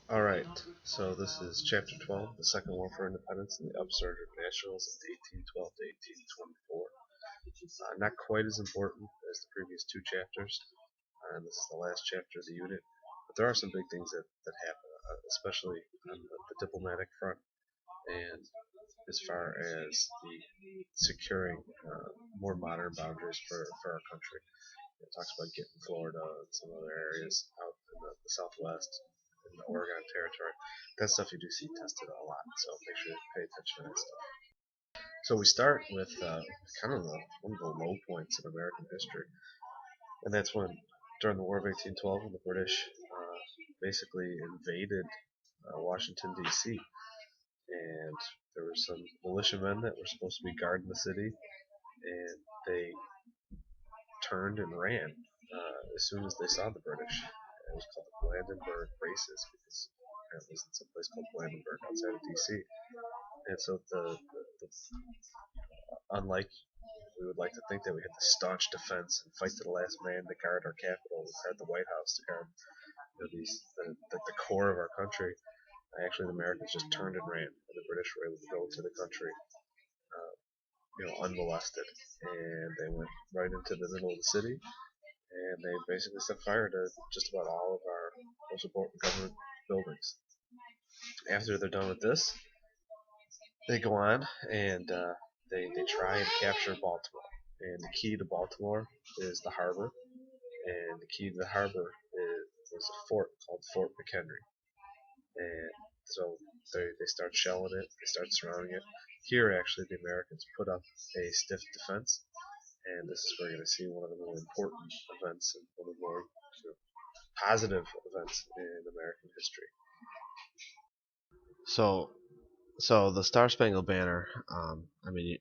Alright, so this is Chapter 12, the Second War for Independence and the Upsurge of Nationalism, 1812 to 1824. Not quite as important as the previous two chapters, and this is the last chapter of the unit, but there are some big things that happen, especially on the diplomatic front, and as far as the securing more modern boundaries for our country. It talks about getting Florida and some other areas out in the Southwest in the Oregon Territory. That stuff you do see tested a lot, so make sure you pay attention to that stuff. So we start with kind of one of the low points in American history, and that's when, during the War of 1812, when the British basically invaded Washington, D.C., and there were some militiamen that were supposed to be guarding the city, and they turned and ran as soon as they saw the British. It was called the Blandenburg Races because apparently it's in some place called Blandenburg outside of D.C. And so the unlike we would like to think that we had the staunch defense and fight to the last man to guard our capital, to guard the White House, to guard the core of our country. Actually, the Americans just turned and ran, and the British were able to go into the country, unmolested, and they went right into the middle of the city, and they basically set fire to just about all of our most important government buildings. After they're done with this, they go on and they try and capture Baltimore. And the key to Baltimore is the harbor, and the key to the harbor is a fort called Fort McHenry. And so they start shelling it, they start surrounding it. Here, actually, the Americans put up a stiff defense, and this is where you're going to see one of the more important events and one of the more positive events in American history. So, so the Star Spangled Banner. I mean,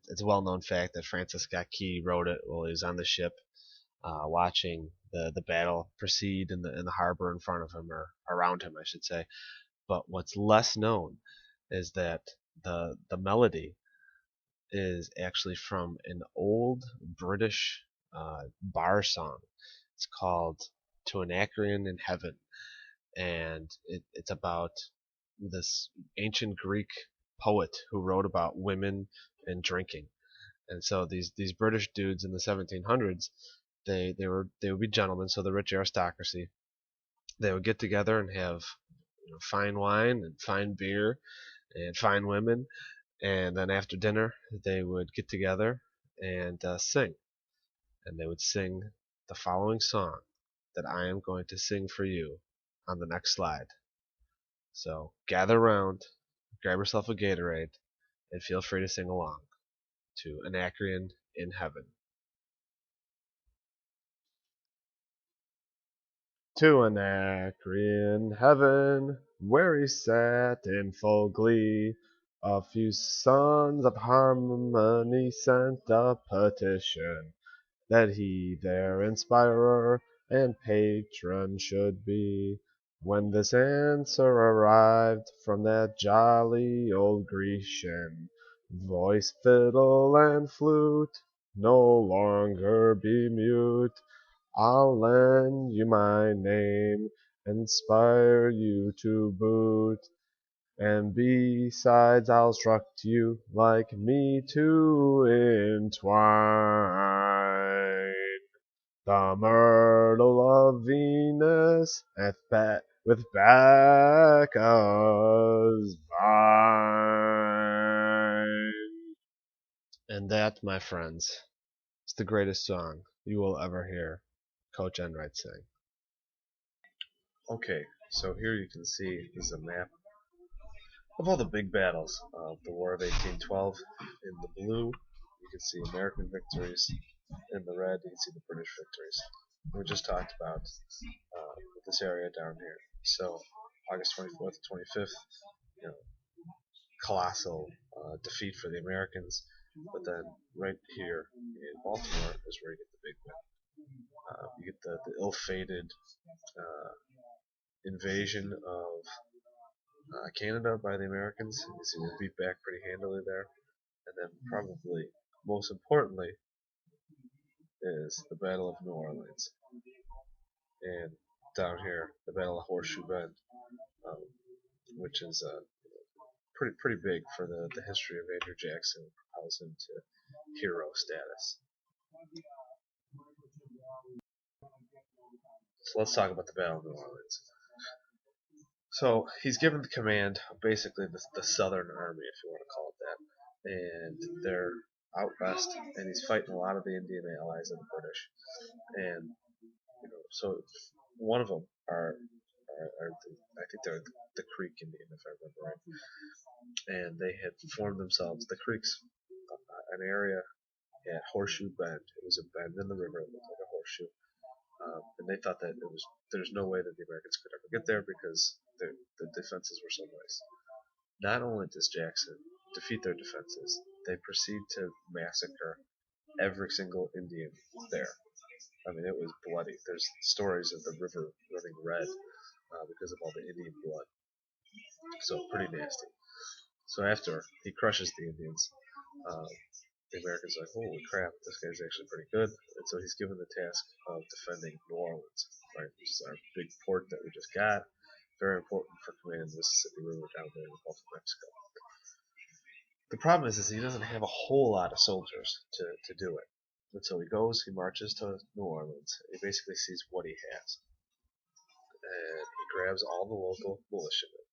it's a well-known fact that Francis Scott Key wrote it while he was on the ship, watching the battle proceed in the harbor in front of him, or around him, I should say. But what's less known is that the melody is actually from an old British bar song. It's called "To Anacreon in Heaven," and it's about this ancient Greek poet who wrote about women and drinking. And so these British dudes in the 1700s, they would be gentlemen, so the rich aristocracy. They would get together and have fine wine and fine beer and fine women, and then after dinner they would get together and sing, and they would sing the following song that I am going to sing for you on the next slide. So gather around, grab yourself a Gatorade, and feel free to sing along to Anacreon in Heaven. To Anacreon heaven, where he sat in full glee, a few sons of harmony sent a petition that he their inspirer and patron should be. When this answer arrived from that jolly old Grecian, voice, fiddle, and flute no longer be mute. I'll lend you my name, inspire you to boot, and besides I'll instruct you like me to entwine the myrtle of Venus with Bacchus' vine. And that, my friends, is the greatest song you will ever hear Coach Enright sing. Okay, so here you can see is a map of all the big battles of the War of 1812. In the blue, you can see American victories. In the red, you can see the British victories. We just talked about this area down here. So August 24th, 25th, you know, colossal defeat for the Americans. But then right here in Baltimore is where you get the big win. You get the ill-fated invasion of Canada by the Americans. You see they beat back pretty handily there. And then probably most importantly is the Battle of New Orleans. And down here, the Battle of Horseshoe Bend. um, which is pretty big for the history of Andrew Jackson, propels him to hero status. So let's talk about the Battle of New Orleans. So he's given the command of basically the Southern Army, if you want to call it that, and they're out west, and he's fighting a lot of the Indian allies of the British, and so one of them are I think they're the Creek Indian, if I remember right, and they had formed themselves the Creeks, an area at Horseshoe Bend. It was a bend in the river, it looked like a horseshoe. And they thought that there's no way that the Americans could ever get there because the defenses were so nice. Not only does Jackson defeat their defenses, they proceed to massacre every single Indian there. I mean, it was bloody. There's stories of the river running red because of all the Indian blood. So pretty nasty. So after he crushes the Indians, the Americans are like, holy crap, this guy's actually pretty good. And so he's given the task of defending New Orleans, right, which is our big port that we just got. Very important for commanding the Mississippi River down there in the Gulf of Mexico. The problem is he doesn't have a whole lot of soldiers to do it. And so he marches to New Orleans. He basically sees what he has. And he grabs all the local militiamen.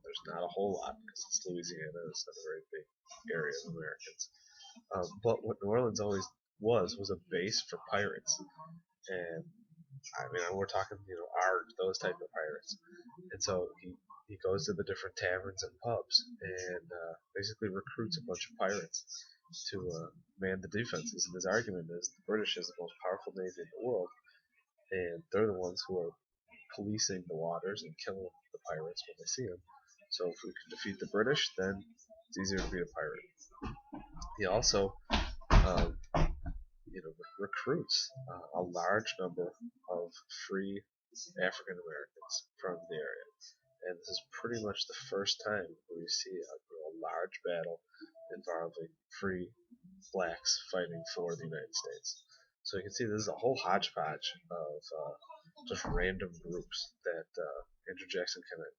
There's not a whole lot because it's Louisiana. It's not a very big area of Americans. But what New Orleans always was a base for pirates, and I mean we're talking those type of pirates, and so he goes to the different taverns and pubs and basically recruits a bunch of pirates to man the defenses. And his argument is the British is the most powerful navy in the world, and they're the ones who are policing the waters and killing the pirates when they see them. So if we can defeat the British, then it's easier to be a pirate. He also recruits a large number of free African Americans from the area, and this is pretty much the first time we see a large battle involving free blacks fighting for the United States. So you can see this is a whole hodgepodge of just random groups that Andrew Jackson kind of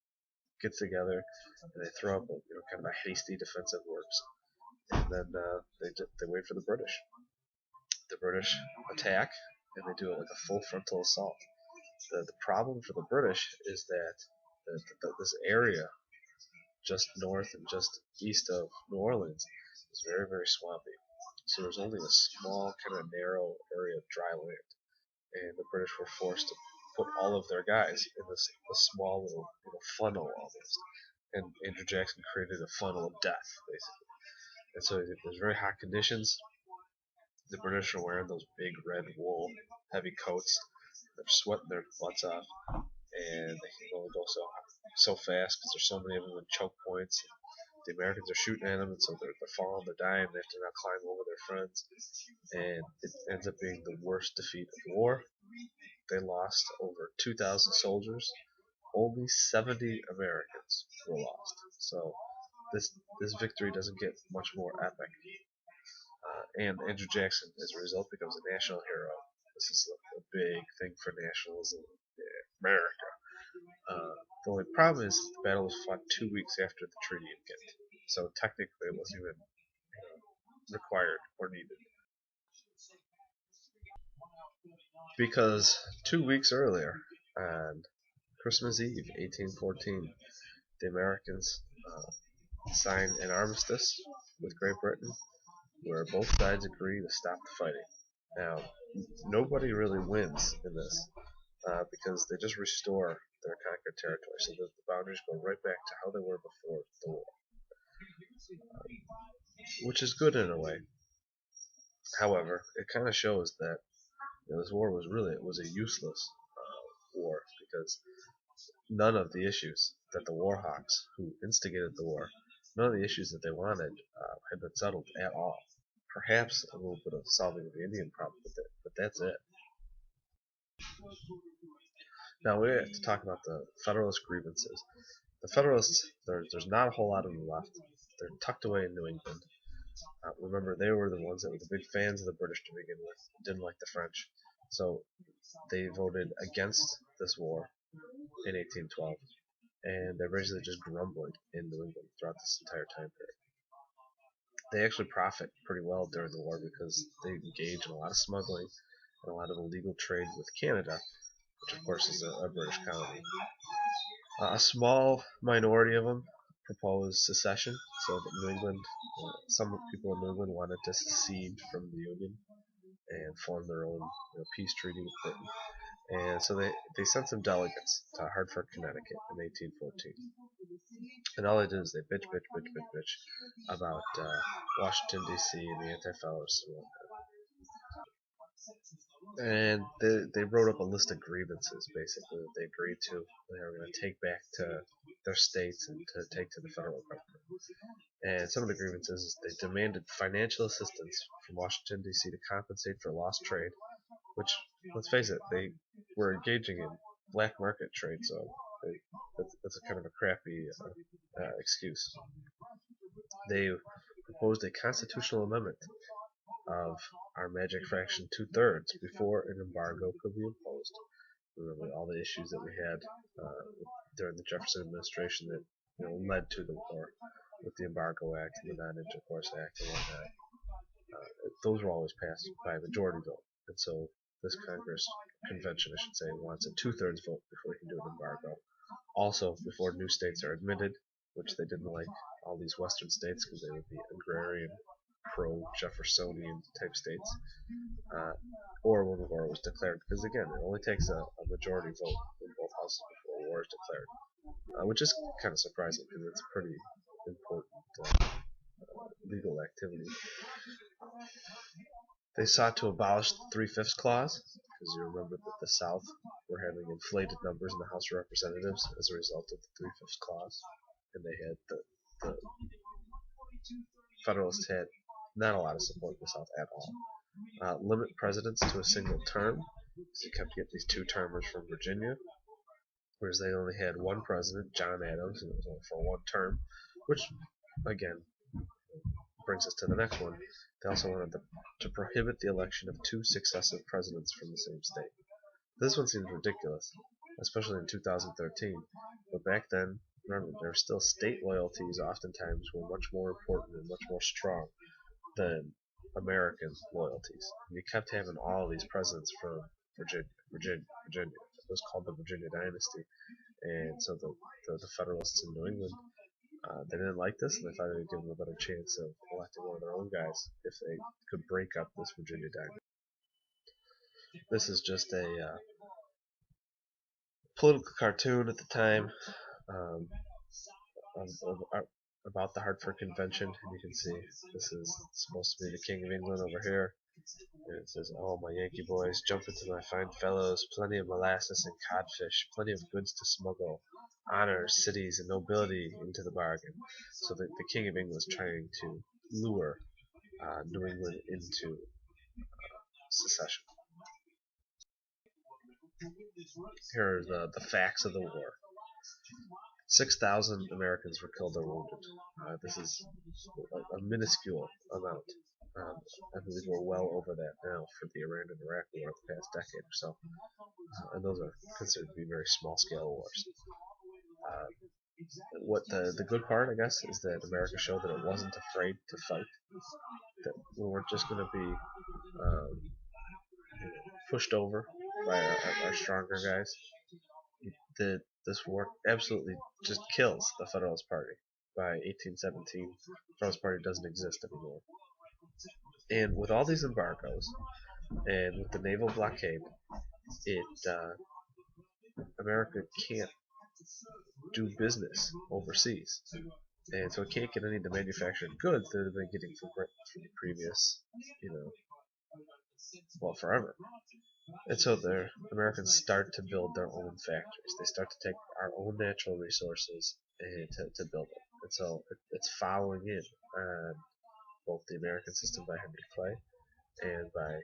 gets together and they throw up kind of a hasty defensive works, and then they wait for the British. The British attack, and they do it like a full frontal assault. The problem for the British is that this area just north and just east of New Orleans is very, very swampy. So there's only a small, kind of narrow area of dry land, and the British were forced to put all of their guys in this small little funnel almost. And Andrew Jackson created a funnel of death, basically. And so there's very hot conditions. The British are wearing those big red wool heavy coats. They're sweating their butts off, and they can only go so fast because there's so many of them in choke points. The Americans are shooting at them, and so they're falling, they're dying. They have to now climb over their friends, and it ends up being the worst defeat of the war. They lost over 2,000 soldiers. Only 70 Americans were lost. So this victory doesn't get much more epic. And Andrew Jackson, as a result, becomes a national hero. This is a big thing for nationalism in America. The only problem is the battle was fought 2 weeks after the Treaty of Ghent, so technically it wasn't even required or needed. Because 2 weeks earlier, on Christmas Eve, 1814, the Americans signed an armistice with Great Britain, where both sides agree to stop the fighting. Now, nobody really wins in this because they just restore their conquered territory, so that the boundaries go right back to how they were before the war, which is good in a way. However, it kind of shows that this war was a useless war because none of the issues that the war hawks who instigated the war, none of the issues that they wanted had been settled at all. Perhaps a little bit of solving the Indian problem, but that's it. Now we have to talk about the Federalist grievances. The Federalists, there's not a whole lot of them left. They're tucked away in New England. Remember, they were the ones that were the big fans of the British to begin with, didn't like the French. So they voted against this war in 1812, and they're basically just grumbling in New England throughout this entire time period. They actually profit pretty well during the war because they engage in a lot of smuggling and a lot of illegal trade with Canada, which of course is a British colony. A small minority of them proposed secession, so that New England, some people in New England wanted to secede from the Union and form their own peace treaty with Britain. And so they sent some delegates to Hartford, Connecticut in 1814. And all they did is they bitch about Washington, D.C. and the Anti-Federalists and whatnot. And they wrote up a list of grievances, basically, that they agreed to. They were going to take back to their states and to take to the federal government. And some of the grievances is they demanded financial assistance from Washington, D.C. to compensate for lost trade, which, let's face it, they were engaging in black market trade, so that's a kind of a crappy excuse. They proposed a constitutional amendment of our magic fraction 2/3 before an embargo could be imposed. Remember all the issues that we had during the Jefferson administration that led to the war with the Embargo Act and the Non-Intercourse Act and whatnot. Those were always passed by a majority vote, and so this Congress convention, I should say, wants a 2/3 vote before we can do an embargo. Also, before new states are admitted, which they didn't like all these Western states because they would be agrarian, pro-Jeffersonian type states, or when the war was declared, because again, it only takes a majority vote in both houses before war is declared, which is kind of surprising because it's a pretty important legal activity. They sought to abolish the 3/5 clause, because you remember that the South were having inflated numbers in the House of Representatives as a result of the 3/5 clause, and they had the Federalists had not a lot of support in the South at all. Limit presidents to a single term, because you kept getting these two-termers from Virginia, whereas they only had one president, John Adams, and it was only for one term, which, again, brings us to the next one. They also wanted to prohibit the election of two successive presidents from the same state. This one seems ridiculous, especially in 2013, but back then, remember, there were still state loyalties oftentimes were much more important and much more strong than American loyalties. You kept having all these presidents from Virginia. It was called the Virginia Dynasty, and so the Federalists in New England, they didn't like this, and they thought it would give them a better chance of electing one of their own guys if they could break up this Virginia Dynasty. This is just a political cartoon at the time about the Hartford Convention, and you can see this is supposed to be the King of England over here. And it says, "Oh, my Yankee boys, jump into my fine fellows, plenty of molasses and codfish, plenty of goods to smuggle, honors, cities, and nobility into the bargain." So the King of England is trying to lure New England into secession. Here are the facts of the war. 6,000 Americans were killed or wounded. This is a minuscule amount. I believe we're well over that now for the Iran and Iraq war the past decade or so. And those are considered to be very small-scale wars. What the good part, I guess, is that America showed that it wasn't afraid to fight. That we weren't just going to be pushed over by our stronger guys. This war absolutely just kills the Federalist Party. By 1817, the Federalist Party doesn't exist anymore. And with all these embargoes, and with the naval blockade, America can't do business overseas, and so it can't get any of the manufactured goods that they've been getting from the previous, forever. And so the Americans start to build their own factories. They start to take our own natural resources and to build it. And so it's following in on both the American system by Henry Clay and by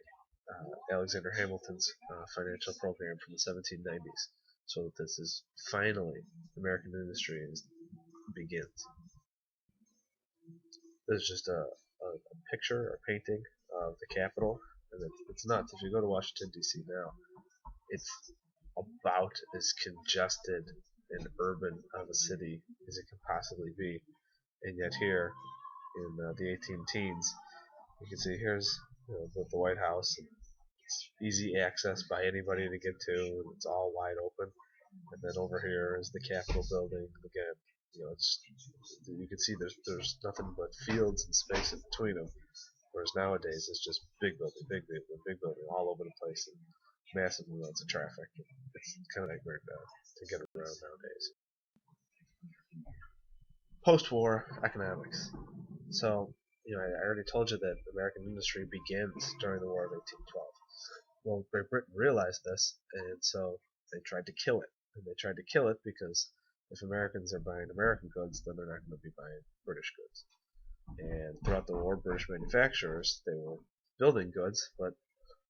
Alexander Hamilton's financial program from the 1790s. So this is finally American industry begins. This is just a picture or painting of the Capitol, and it's nuts. If you go to Washington, D.C. now, it's about as congested and urban of a city as it can possibly be. And yet here in the 18 teens, you can see here's the White House. It's easy access by anybody to get to. It's all wide open. And then over here is the Capitol building. Again, you can see there's nothing but fields and space in between them. Whereas nowadays it's just big building, big building all over the place and massive amounts of traffic. It's kind of like weird to get around nowadays. Post-war economics. So, I already told you that American industry begins during the War of 1812. Well, Great Britain realized this, and so they tried to kill it. And they tried to kill it because if Americans are buying American goods, then they're not going to be buying British goods. And throughout the war, British manufacturers, they were building goods, but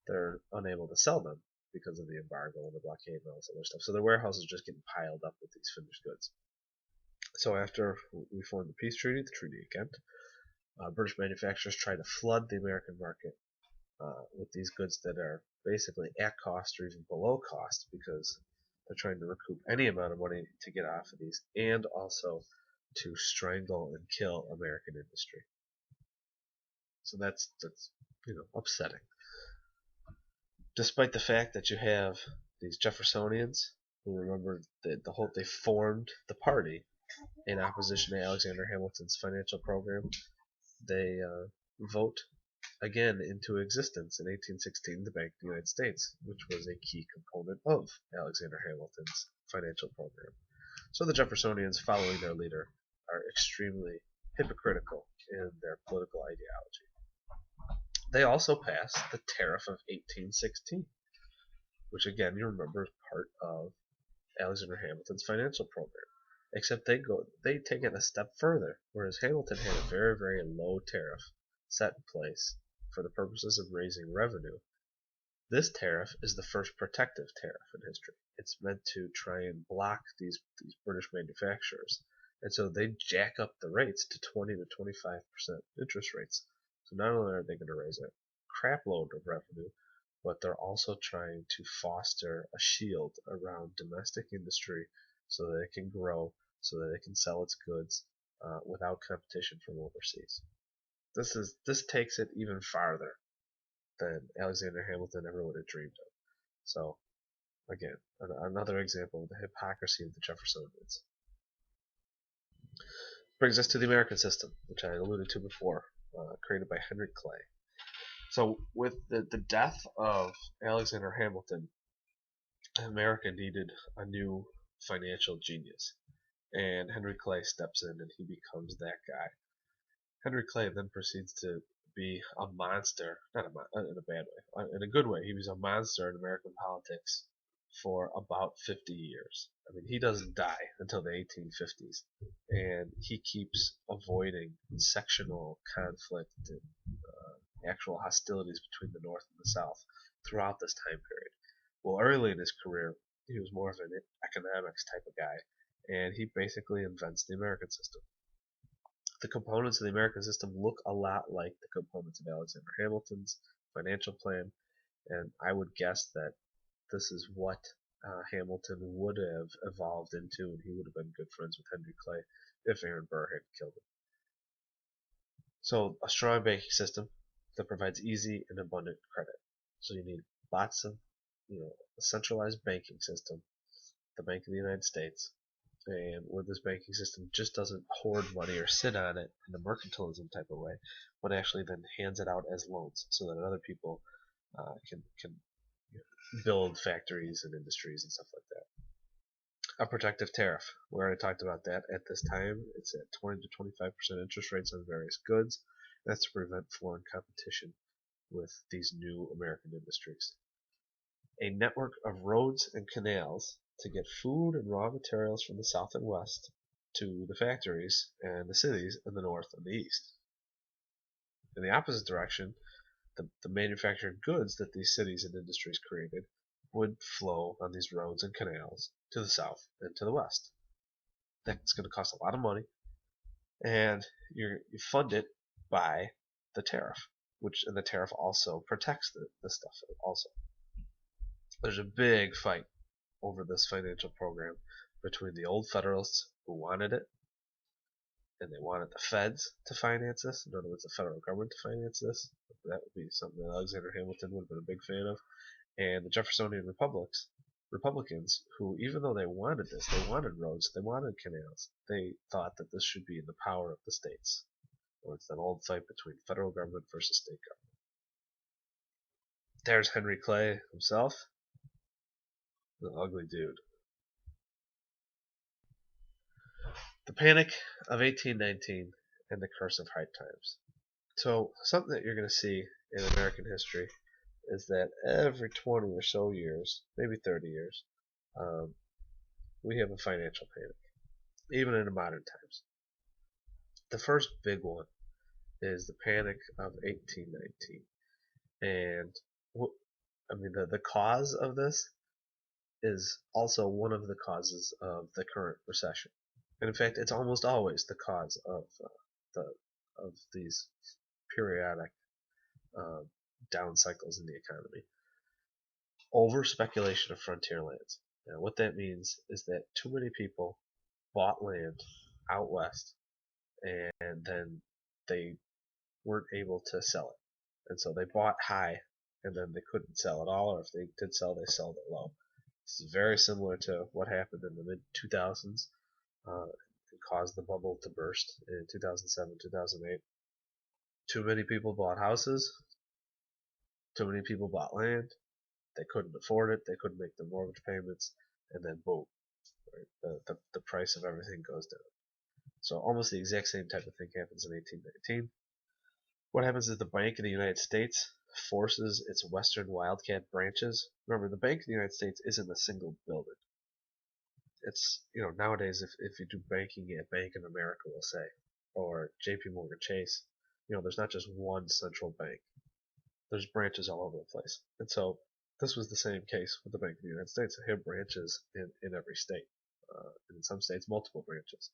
they're unable to sell them because of the embargo and the blockade and all this other stuff. So their warehouses are just getting piled up with these finished goods. So after we formed the peace treaty, the Treaty of Ghent, British manufacturers try to flood the American market with these goods that are basically at cost or even below cost because they're trying to recoup any amount of money to get off of these and also to strangle and kill American industry. So that's upsetting. Despite the fact that you have these Jeffersonians who remember that they formed the party in opposition to Alexander Hamilton's financial program, they vote again into existence in 1816 the Bank of the United States, which was a key component of Alexander Hamilton's financial program. So the Jeffersonians, following their leader, are extremely hypocritical in their political ideology. They also passed the Tariff of 1816, which again you remember is part of Alexander Hamilton's financial program. Except they take it a step further, whereas Hamilton had a very, very low tariff set in place for the purposes of raising revenue. This tariff is the first protective tariff in history. It's meant to try and block these British manufacturers. And so they jack up the rates to 20 to 25% interest rates. So not only are they going to raise a crap load of revenue, but they're also trying to foster a shield around domestic industry so that it can grow, so that it can sell its goods without competition from overseas. This takes it even farther than Alexander Hamilton ever would have dreamed of. So, again, another example of the hypocrisy of the Jeffersonians. Brings us to the American system, which I alluded to before, created by Henry Clay. So, with the death of Alexander Hamilton, America needed a new financial genius. And Henry Clay steps in and he becomes that guy. Henry Clay then proceeds to be a monster, not in a bad way, in a good way. He was a monster in American politics for about 50 years. I mean, he doesn't die until the 1850s, and he keeps avoiding sectional conflict and actual hostilities between the North and the South throughout this time period. Well, early in his career, he was more of an economics type of guy, and he basically invents the American system. The components of the American system look a lot like the components of Alexander Hamilton's financial plan, and I would guess that this is what Hamilton would have evolved into, and he would have been good friends with Henry Clay if Aaron Burr had killed him. So, a strong banking system that provides easy and abundant credit. So you need lots of, a centralized banking system, the Bank of the United States, and where this banking system just doesn't hoard money or sit on it in a mercantilism type of way, but actually then hands it out as loans so that other people can build factories and industries and stuff like that. A protective tariff. We already talked about that. At this time, it's at 20 to 25% interest rates on various goods. That's to prevent foreign competition with these new American industries. A network of roads and canals to get food and raw materials from the south and west to the factories and the cities in the north and the east. In the opposite direction, the manufactured goods that these cities and industries created would flow on these roads and canals to the south and to the west. That's going to cost a lot of money, and you fund it by the tariff, and the tariff also protects the stuff also. There's a big fight over this financial program between the old Federalists who wanted it, and they wanted the feds to finance this. In other words, the federal government to finance this. That would be something that Alexander Hamilton would have been a big fan of. And the Jeffersonian Republicans, who, even though they wanted this, they wanted roads, they wanted canals, they thought that this should be in the power of the states. Or it's that old fight between federal government versus state government. There's Henry Clay himself, the ugly dude. The Panic of 1819 and the Curse of High Times. So something that you're going to see in American history is that every 20 or so years, maybe 30 years, we have a financial panic, even in the modern times. The first big one is the Panic of 1819. And I mean, the cause of this is also one of the causes of the current recession. And in fact, it's almost always the cause of these periodic down cycles in the economy. Over speculation of frontier lands. Now, what that means is that too many people bought land out west, and then they weren't able to sell it. And so they bought high, and then they couldn't sell it all, or if they did sell, they sold it low. This is very similar to what happened in the mid-2000s. It caused the bubble to burst in 2007, 2008. Too many people bought houses. Too many people bought land. They couldn't afford it. They couldn't make the mortgage payments, and then boom, right? The price of everything goes down. So almost the exact same type of thing happens in 1819. What happens is the Bank of the United States forces its Western Wildcat branches. Remember, the Bank of the United States isn't a single building. It's, nowadays if you do banking at Bank of America, we'll say, or JP Morgan Chase, there's not just one central bank. There's branches all over the place. And so this was the same case with the Bank of the United States. They have branches in every state, and in some states multiple branches.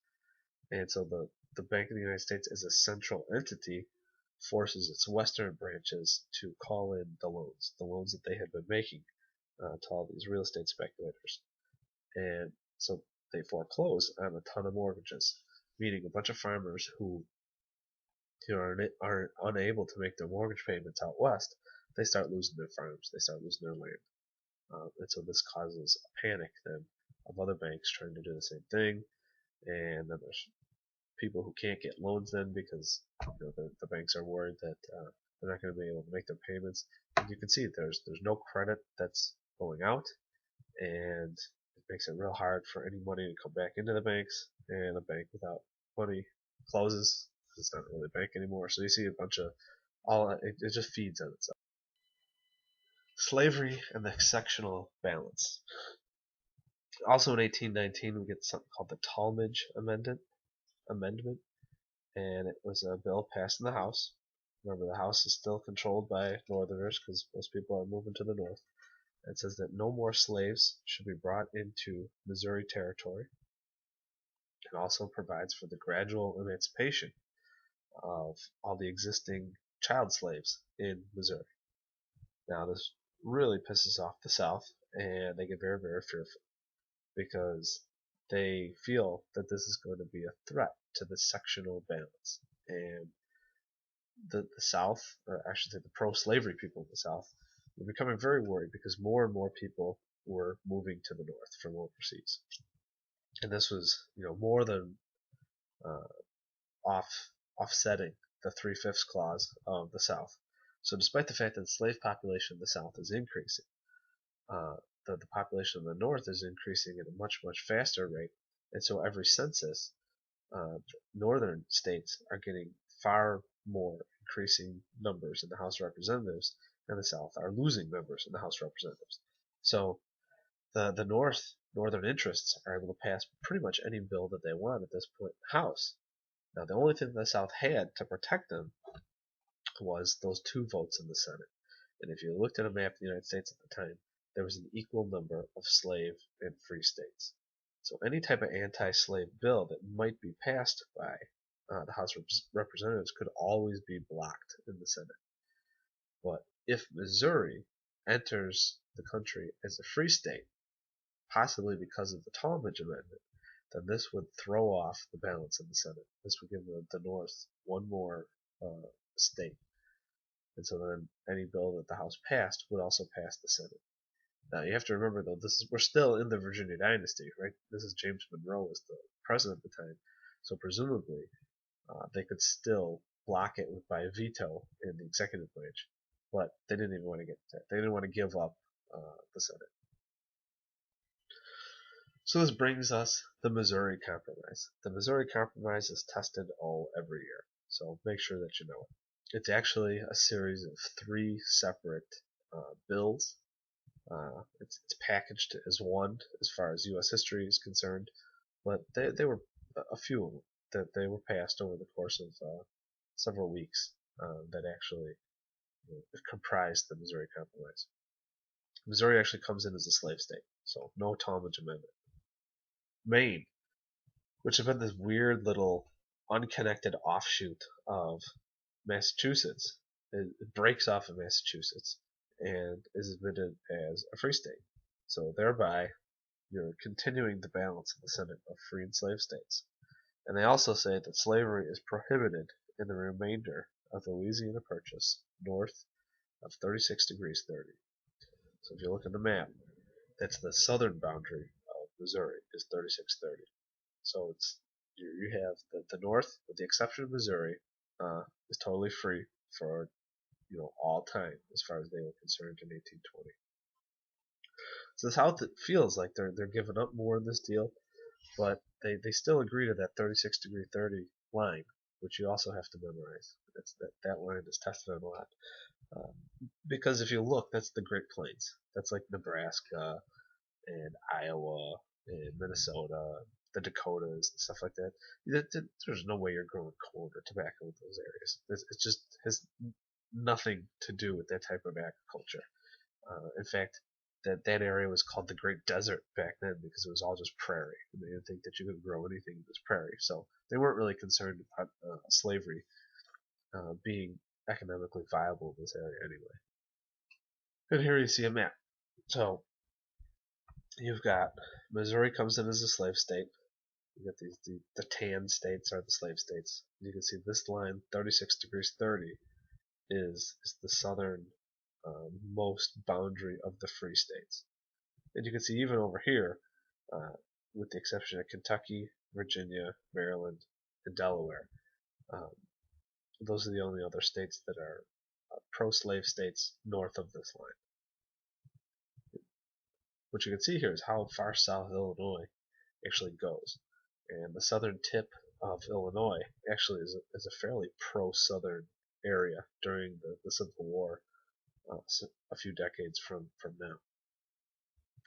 And so the Bank of the United States as a central entity forces its western branches to call in the loans that they had been making to all these real estate speculators. And so they foreclose on a ton of mortgages, meaning a bunch of farmers who are unable to make their mortgage payments out west, they start losing their farms, they start losing their land. And so this causes a panic then of other banks trying to do the same thing. And then there's people who can't get loans then because the banks are worried that they're not going to be able to make their payments. And you can see there's no credit that's going out, and it makes it real hard for any money to come back into the banks. And a bank without money closes because it's not really a bank anymore. So you see a bunch of it just feeds on itself. Slavery and the sectional balance. Also in 1819 we get something called the Tallmadge Amendment, and it was a bill passed in the House. Remember, the House is still controlled by Northerners because most people are moving to the north. It says that no more slaves should be brought into Missouri Territory. It also provides for the gradual emancipation of all the existing child slaves in Missouri. Now, this really pisses off the South, and they get very, very fearful because they feel that this is going to be a threat to the sectional balance. And the South, or I should say the pro-slavery people in the South, were becoming very worried because more and more people were moving to the north from overseas. And this was, more than offsetting the 3/5 clause of the South. So despite the fact that the slave population in the South is increasing, the population in the North is increasing at a much, much faster rate. And so every census, northern states are getting far more increasing numbers in the House of Representatives, and the South are losing members in the House of Representatives. So the northern interests are able to pass pretty much any bill that they want at this point in the House. Now, the only thing the South had to protect them was those 2 votes in the Senate. And if you looked at a map of the United States at the time, there was an equal number of slave and free states. So any type of anti-slave bill that might be passed by the House of Representatives could always be blocked in the Senate. But if Missouri enters the country as a free state, possibly because of the Talmadge Amendment, then this would throw off the balance in the Senate. This would give the North one more state. And so then any bill that the House passed would also pass the Senate. Now you have to remember though, we're still in the Virginia dynasty, right? This is James Monroe as the president at the time, so presumably they could still block it by a veto in the executive branch, but they didn't even want to get that. They didn't want to give up the Senate. So this brings us the Missouri Compromise. The Missouri Compromise is tested every year, so make sure that you know it. It's actually a series of 3 separate bills. It's packaged as one as far as U.S. history is concerned, but they were a few of them that they were passed over the course of several weeks that actually comprised the Missouri Compromise. Missouri actually comes in as a slave state, so no Talmadge Amendment. Maine, which had been this weird little unconnected offshoot of Massachusetts, it breaks off of Massachusetts and is admitted as a free state. So thereby, you're continuing the balance in the Senate of free and slave states. And they also say that slavery is prohibited in the remainder of the Louisiana Purchase north of 36 degrees 30. So if you look at the map, that's the southern boundary of Missouri is 3630. So it's you have the north, with the exception of Missouri, is totally free for all time as far as they were concerned in 1820. So this how it feels like they're giving up more in this deal, but they still agree to that 36 degree 30 line, which you also have to memorize. That line is tested on a lot. Because if you look, that's the Great Plains. That's like Nebraska and Iowa and Minnesota, the Dakotas, and stuff like that. There's no way you're growing corn or tobacco in those areas. It just has nothing to do with that type of agriculture. In fact, that area was called the Great Desert back then because it was all just prairie. And they didn't think that you could grow anything that was prairie. So they weren't really concerned about slavery being economically viable in this area anyway. And here you see a map. So you've got Missouri comes in as a slave state. You got the tan states are the slave states. You can see this line, 36 degrees 30, is the southern most boundary of the free states. And you can see even over here, with the exception of Kentucky, Virginia, Maryland, and Delaware, those are the only other states that are pro-slave states north of this line. What you can see here is how far south Illinois actually goes. And the southern tip of Illinois actually is a fairly pro-southern area during the Civil War a few decades from now.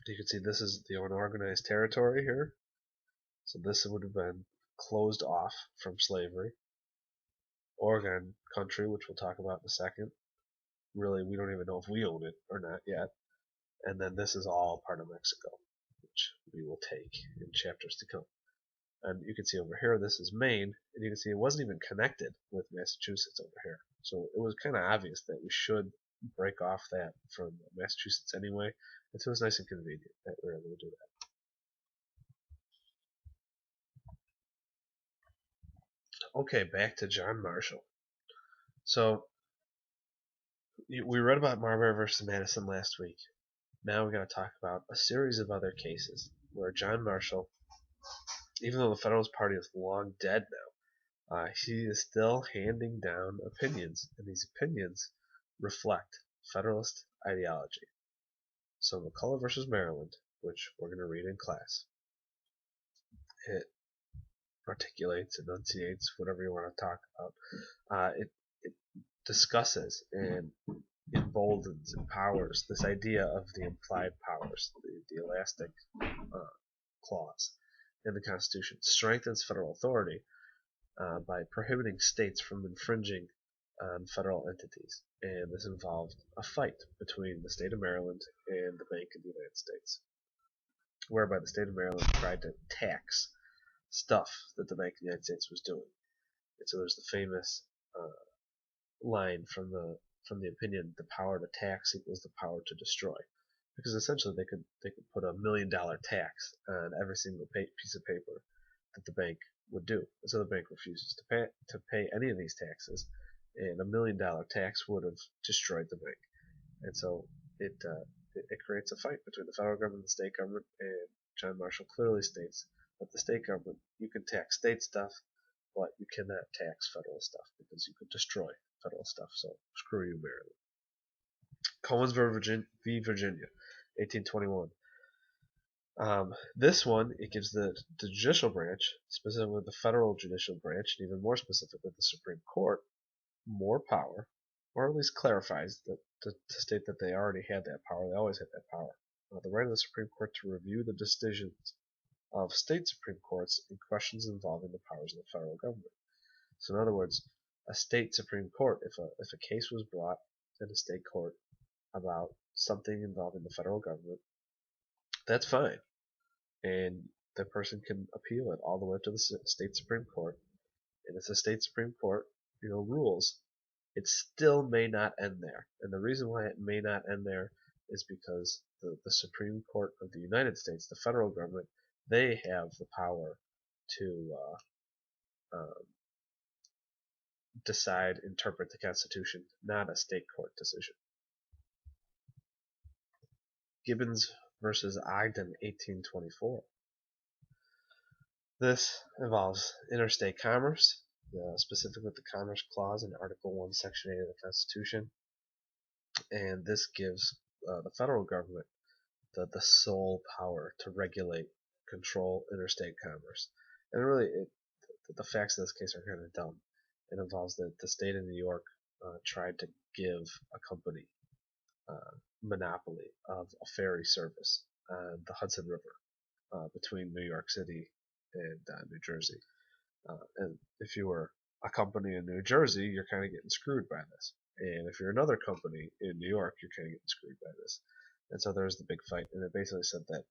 You can see this is the unorganized territory here. So this would have been closed off from slavery. Oregon country, which we'll talk about in a second. Really, we don't even know if we own it or not yet. And then this is all part of Mexico, which we will take in chapters to come. And you can see over here, this is Maine, and you can see it wasn't even connected with Massachusetts over here. So it was kind of obvious that we should break off that from Massachusetts anyway. And so it was nice and convenient that we were able to do that. Okay, back to John Marshall. So we read about Marbury versus Madison last week. Now we're going to talk about a series of other cases where John Marshall, even though the Federalist Party is long dead now, he is still handing down opinions, and these opinions reflect Federalist ideology. So McCulloch versus Maryland, which we're going to read in class, it articulates, enunciates, whatever you want to talk about. It discusses and emboldens, empowers this idea of the implied powers, the elastic clause in the Constitution, strengthens federal authority by prohibiting states from infringing on federal entities. And this involved a fight between the state of Maryland and the Bank of the United States, whereby the state of Maryland tried to tax stuff that the Bank of the United States was doing. And so there's the famous line from the opinion, the power to tax equals the power to destroy. because essentially they could put $1 million tax on every single piece of paper that the bank would do. And so the bank refuses to pay any of these taxes, and $1 million tax would have destroyed the bank. And so it creates a fight between the federal government and the state government, and John Marshall clearly states that the state government, you can tax state stuff, but you cannot tax federal stuff because you could destroy federal stuff. So screw you, Maryland. Cohen's v. Virginia, 1821. This one, it gives the judicial branch, specifically the federal judicial branch, and even more specifically the Supreme Court, more power, or at least clarifies that to state that they already had that power. They always had that power. The right of the Supreme Court to review the decisions of state Supreme Courts in questions involving the powers of the federal government. So in other words, a state Supreme Court, if a case was brought in a state court about something involving the federal government, that's fine. And the person can appeal it all the way up to the state Supreme Court. And if the state Supreme Court, rules, it still may not end there. And the reason why it may not end there is because the Supreme Court of the United States, the federal government, they have the power to interpret the Constitution, not a state court decision. Gibbons versus Ogden, 1824. This involves interstate commerce, specifically the Commerce Clause in Article 1, Section 8 of the Constitution, and this gives the federal government the sole power to regulate, control interstate commerce. And really, the facts of this case are kind of dumb. It involves that the state of New York tried to give a company monopoly of a ferry service on the Hudson River between New York City and New Jersey. And if you were a company in New Jersey, you're kind of getting screwed by this. And if you're another company in New York, you're kind of getting screwed by this. And so there's the big fight. And it basically said that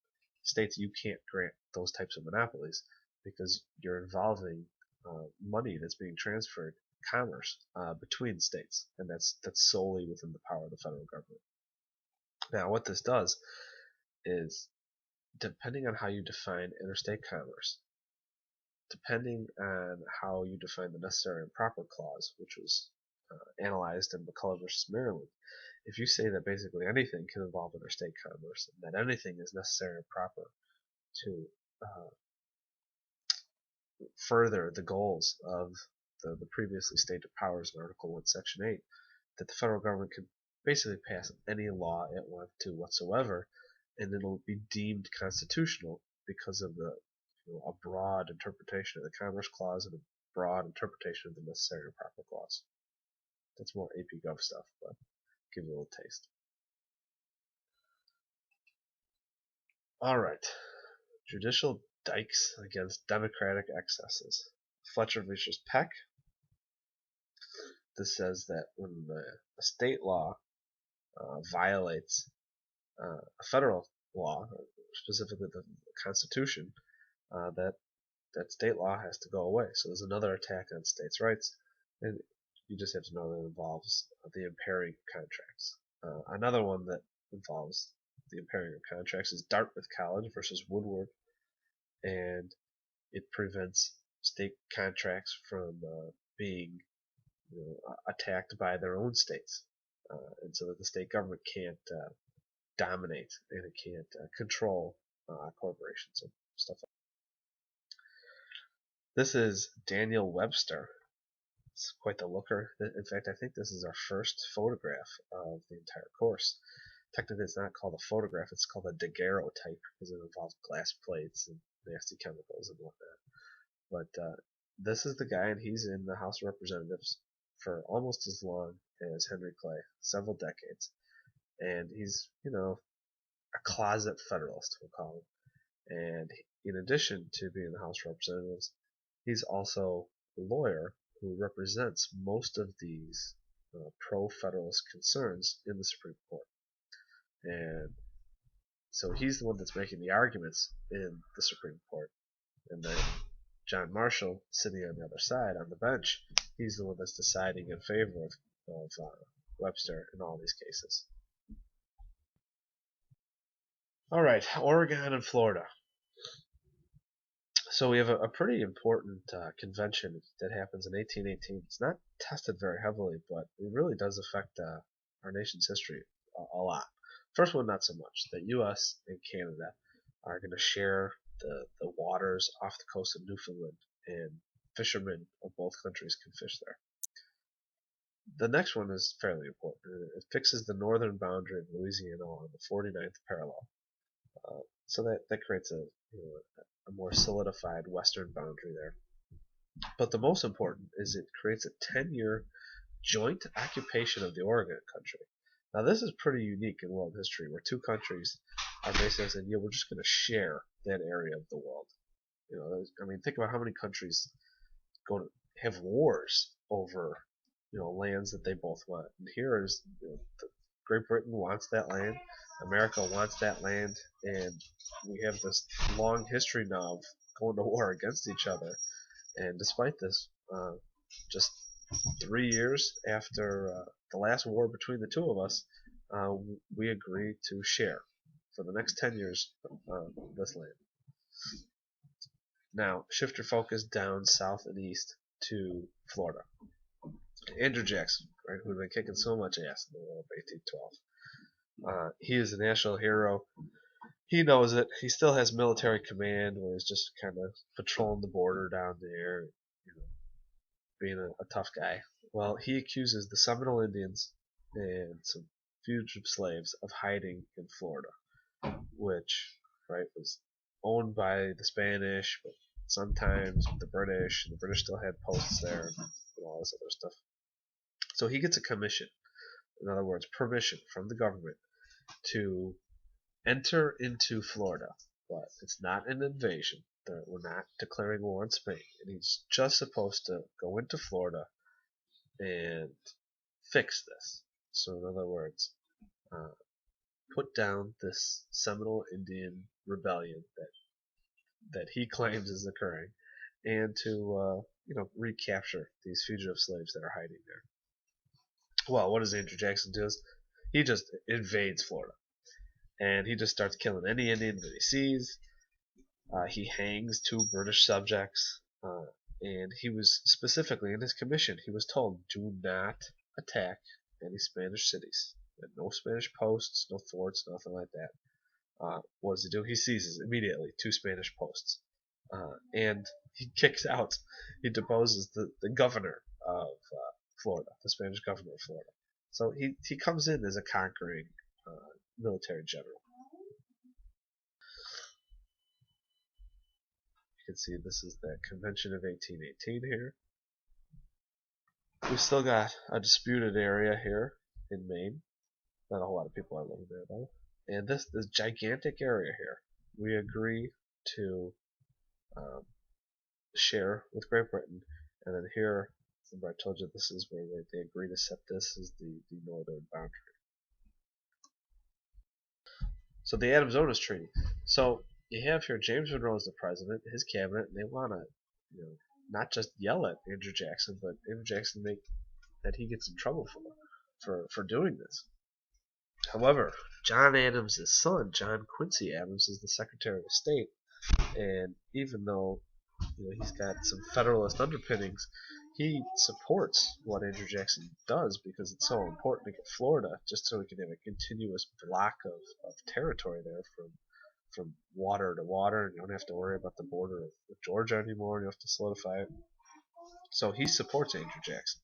states, you can't grant those types of monopolies because you're involving money that's being transferred, commerce, between states. And that's solely within the power of the federal government. Now, what this does is, depending on how you define interstate commerce, depending on how you define the necessary and proper clause, which was analyzed in McCulloch versus Maryland, if you say that basically anything can involve interstate commerce, and that anything is necessary and proper to further the goals of the previously stated powers in Article 1, Section 8, that the federal government can basically pass any law it wants to whatsoever, and it'll be deemed constitutional because of a broad interpretation of the Commerce Clause and a broad interpretation of the necessary and proper clause. That's more AP Gov stuff, but give you a little taste. Alright. Judicial dikes against democratic excesses. Fletcher versus Peck. This says that when a state law violates a federal law, specifically the Constitution, that state law has to go away. So there's another attack on states' rights, and you just have to know that it involves the impairing of contracts. Another one that involves the impairing of contracts is Dartmouth College versus Woodward, and it prevents state contracts from being attacked by their own states, and so that the state government can't dominate and it can't control corporations and stuff like that. This is Daniel Webster. It's quite the looker. In fact, I think this is our first photograph of the entire course. Technically, it's not called a photograph, it's called a daguerreotype because it involves glass plates and nasty chemicals and whatnot. But this is the guy, and he's in the House of Representatives for almost as long as Henry Clay, several decades. And he's, a closet Federalist, we'll call him. And in addition to being in the House of Representatives, he's also a lawyer who represents most of these pro-Federalist concerns in the Supreme Court. And so he's the one that's making the arguments in the Supreme Court. And then John Marshall, sitting on the other side on the bench, he's the one that's deciding in favor of Webster in all these cases. All right, Oregon and Florida. So we have a pretty important convention that happens in 1818. It's not tested very heavily, but it really does affect our nation's history a lot. First one, not so much. The U.S. and Canada are going to share the waters off the coast of Newfoundland, and fishermen of both countries can fish there. The next one is fairly important. It fixes the northern boundary of Louisiana on the 49th parallel. So that creates a more solidified western boundary there. But the most important is it creates a 10-year joint occupation of the Oregon country. Now this is pretty unique in world history, where two countries are basically saying, yeah, we're just going to share that area of the world. I mean, think about how many countries go to have wars over lands that they both want. And here is Great Britain wants that land, America wants that land, and we have this long history now of going to war against each other. And despite this, just 3 years after the last war between the two of us, we agreed to share for the next 10 years this land. Now, shift your focus down south and east to Florida. Andrew Jackson, right, who'd been kicking so much ass in the War of 1812. He is a national hero. He knows it. He still has military command, where he's just kind of patrolling the border down there, being a tough guy. Well, he accuses the Seminole Indians and some fugitive slaves of hiding in Florida, which, right, was owned by the Spanish, but sometimes the British, and the British still had posts there, and all this other stuff. So he gets a commission, in other words, permission from the government to enter into Florida, but it's not an invasion. We're not declaring war on Spain, and he's just supposed to go into Florida and fix this. So, in other words, put down this Seminole Indian rebellion that he claims is occurring, and to recapture these fugitive slaves that are hiding there. Well, what does Andrew Jackson do? He just invades Florida, and he just starts killing any Indian that he sees. He hangs two British subjects, and he was specifically in his commission. He was told, do not attack any Spanish cities. No Spanish posts, no forts, nothing like that. What does he do? He seizes immediately two Spanish posts, and he kicks out, he deposes the governor of Florida, the Spanish governor of Florida. So he comes in as a conquering military general. You can see this is the Convention of 1818 here. We've still got a disputed area here in Maine. Not a whole lot of people are living there though. And this gigantic area here, we agree to share with Great Britain. And then here, remember I told you this is where they agree to set this as the northern boundary. So the Adams-Otis Treaty. So you have here James Monroe as the president, his cabinet, and they want to, not just yell at Andrew Jackson, but Andrew Jackson make that he gets in trouble for doing this. However, John Adams' son, John Quincy Adams, is the Secretary of State, and even though he's got some Federalist underpinnings, he supports what Andrew Jackson does because it's so important to get Florida, just so we can have a continuous block of territory there from water to water, and you don't have to worry about the border of Georgia anymore. You have to solidify it. So he supports Andrew Jackson.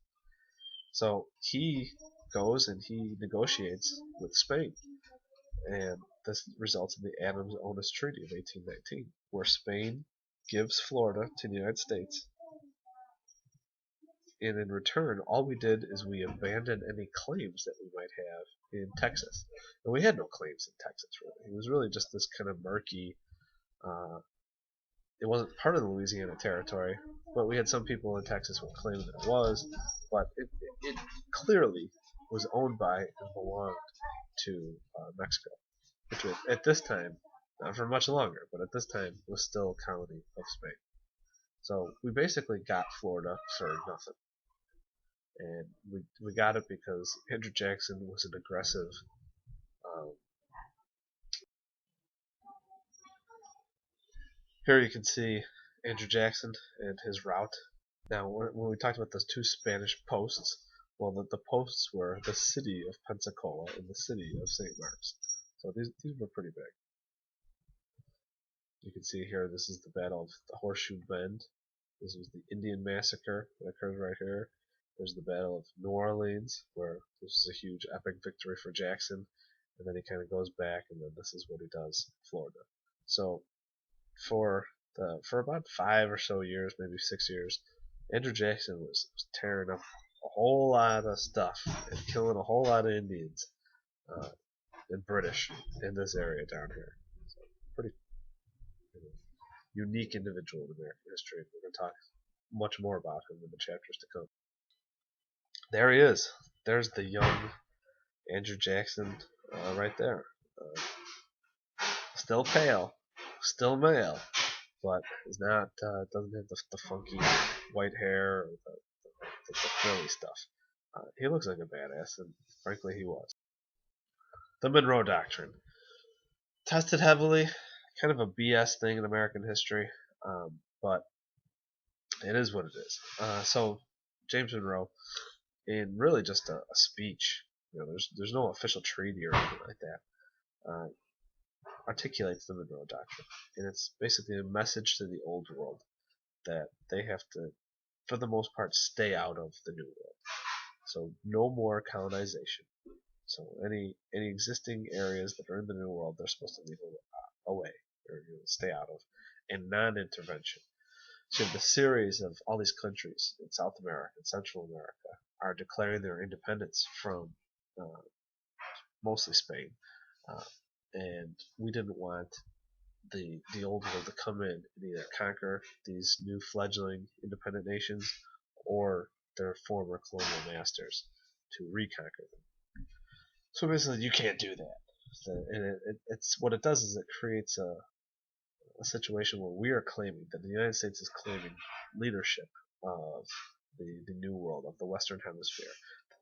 So he goes and he negotiates with Spain, and this results in the Adams-Otis Treaty of 1819, where Spain gives Florida to the United States, and in return, all we did is we abandoned any claims that we might have in Texas. And we had no claims in Texas, really. It was really just this kind of murky, it wasn't part of the Louisiana Territory, but we had some people in Texas who claimed that it was, but it clearly was owned by and belonged to Mexico, which was, at this time, not for much longer, but at this time was still a colony of Spain. So we basically got Florida for nothing. And we got it because Andrew Jackson was an aggressive Here you can see Andrew Jackson and his route. Now, when we talked about those two Spanish posts, well, the posts were the city of Pensacola and the city of St. Mark's. So these were pretty big. You can see here, this is the Battle of the Horseshoe Bend. This was the Indian Massacre that occurs right here. There's the Battle of New Orleans, where this is a huge epic victory for Jackson. And then he kind of goes back, and then this is what he does in Florida. So for about 5 or so years, maybe 6 years, Andrew Jackson was tearing up a whole lot of stuff and killing a whole lot of Indians and British in this area down here. So pretty unique individual in American history. We're going to talk much more about him in the chapters to come. There he is. There's the young Andrew Jackson right there. Still pale, still male, but is not doesn't have the funky white hair or the frilly stuff. He looks like a badass, and frankly, he was. The Monroe Doctrine, tested heavily, kind of a BS thing in American history, but it is what it is. So James Monroe, in really just a speech, there's no official treaty or anything like that, articulates the Monroe Doctrine, and it's basically a message to the old world that they have to, for the most part, stay out of the new world. So no more colonization. So any existing areas that are in the new world, they're supposed to leave away or stay out of, and non-intervention. So the series of all these countries in South America and Central America are declaring their independence from mostly Spain, and we didn't want the old world to come in and either conquer these new fledgling independent nations or their former colonial masters to reconquer them. So basically, you can't do that. And it's what it does is it creates a situation where we are claiming that the United States is claiming leadership of the new world, of the Western Hemisphere.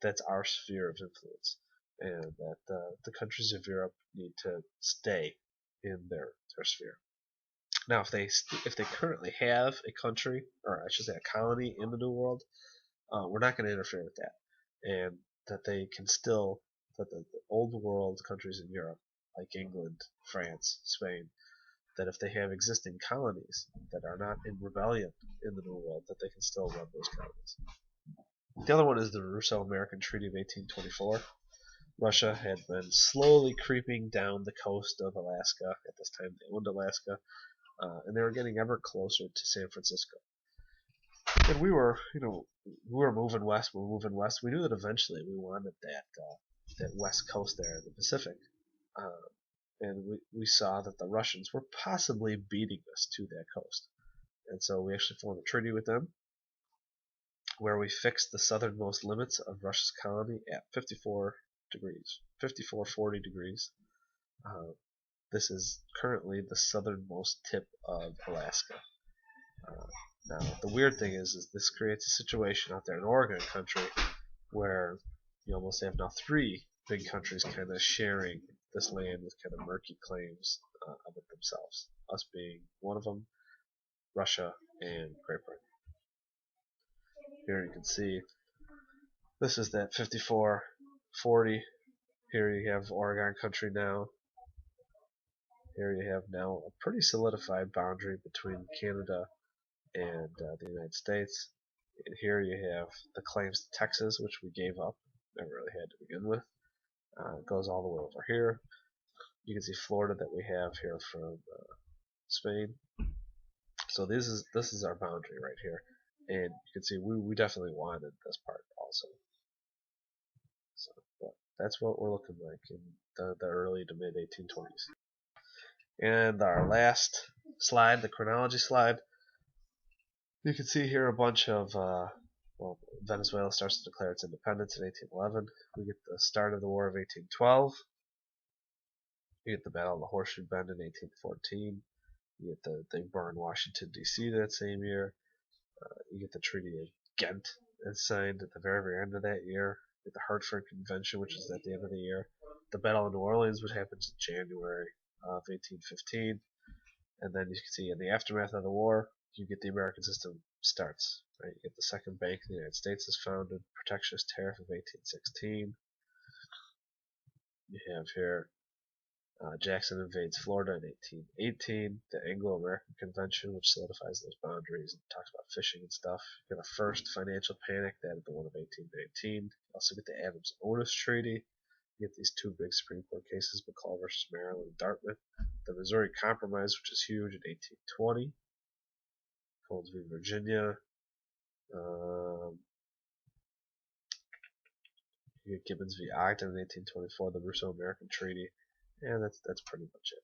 That's our sphere of influence, and that the countries of Europe need to stay in their sphere. Now, if they currently have a country, or I should say a colony in the New World, we're not going to interfere with that, and that they can still, that the old world countries in Europe, like England, France, Spain, that if they have existing colonies that are not in rebellion in the New World, that they can still run those colonies. The other one is the Russo-American Treaty of 1824. Russia had been slowly creeping down the coast of Alaska. At this time, they owned Alaska, and they were getting ever closer to San Francisco. And we were moving west. We knew that eventually we wanted that west coast there in the Pacific. And we saw that the Russians were possibly beating us to that coast. And so we actually formed a treaty with them where we fixed the southernmost limits of Russia's colony at 54 degrees, 54-40 degrees. This is currently the southernmost tip of Alaska. Now, the weird thing is this creates a situation out there in Oregon country where you almost have now 3 big countries kind of sharing this land with kind of murky claims of it themselves. Us being one of them, Russia, and Great Britain. Here you can see this is that 54-40. Here you have Oregon country now. Here you have now a pretty solidified boundary between Canada and the United States. And here you have the claims to Texas, which we gave up, never really had to begin with. It goes all the way over here. You can see Florida that we have here from Spain. So this is our boundary right here, and you can see we definitely wanted this part also. So that's what we're looking like in the early to mid 1820s. And our last slide, the chronology slide, you can see here a bunch of Venezuela starts to declare its independence in 1811. We get the start of the War of 1812. You get the Battle of the Horseshoe Bend in 1814. You get they burn Washington, D.C. that same year. You get the Treaty of Ghent that's signed at the very end of that year. You get the Hartford Convention, which is at the end of the year. The Battle of New Orleans, which happens in January of 1815. And then you can see in the aftermath of the war, you get the American system starts. Right? You get the second bank in the United States is founded, Protectionist Tariff of 1816. You have here Jackson invades Florida in 1818, the Anglo-American Convention, which solidifies those boundaries and talks about fishing and stuff. You get a first financial panic, that is the one of 1819. You also get the Adams-Otis Treaty. You get these two big Supreme Court cases, McCall versus Maryland and Dartmouth. The Missouri Compromise, which is huge, in 1820. Holds v. Virginia. You get Gibbons v. Ogden in 1824, the Russo-American Treaty, and that's pretty much it.